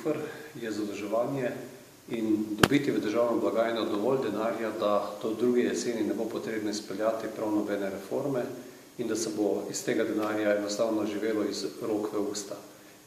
cifer je zadolževanje in dobiti v državno blagajno dovolj denarja, da do druge jeseni ne bo potrebno izpeljati prav nobene reforme in da se bo iz tega denarja enostavno živelo iz rok v usta.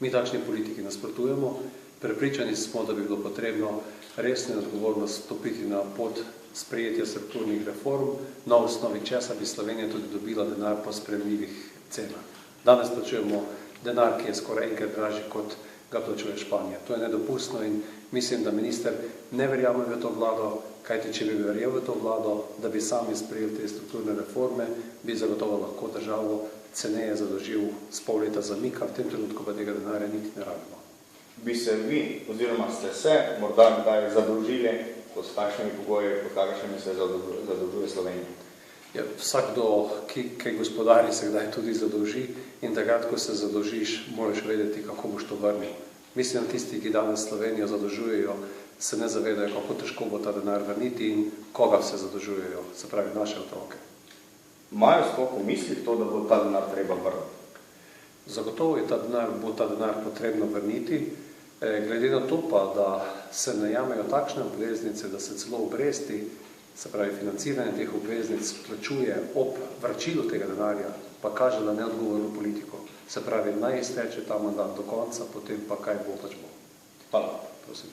Mi takšni politiki nasprotujemo, prepričani smo, da bi bilo potrebno resno in odgovorno stopiti na pot sprejetja strukturnih reform, na osnovi česa bi Slovenija tudi dobila denar po sprejemljivih cenah. Danes plačujemo denar, ki je skoraj enkrat dražji, kot ga plačuje Španija. To je nedopustno in mislim, da minister ne verjame v to vlado, kajti če bi verjel v to vlado, da bi sami sprejeli te strukturne reforme, bi zagotovo lahko državo ceneje zadolžil s pol leta zamika, v tem trenutku pa tega denarja niti ne rabimo. Bi se vi, oziroma ste se morda kdaj zadolžili, pod kakšnimi pogoji, pod kakšnimi se zadolžuje Slovenija? Ja, vsakdo, ki gospodari, se kdaj tudi zadolži in takrat, ko se zadolžiš, moraš vedeti, kako boš to vrnil. Mislim, da tisti, ki danes Slovenijo zadolžujejo, se ne zavedajo, kako težko bo ta denar vrniti in koga se zadolžujejo, se pravi naše otroke. Imajo sploh v mislih to, da bo ta denar treba vrniti? Zagotovo bo ta denar potrebno vrniti, glede na to pa, da se najamejo takšne obveznice, da se celo obresti, se pravi financiranje teh obveznic plačuje ob vračilu tega denarja, pa kaže na neodgovorno politiko. Se pravi, naj izteče ta mandat do konca, potem pa kaj bo, pač bo. Hvala. Prosim.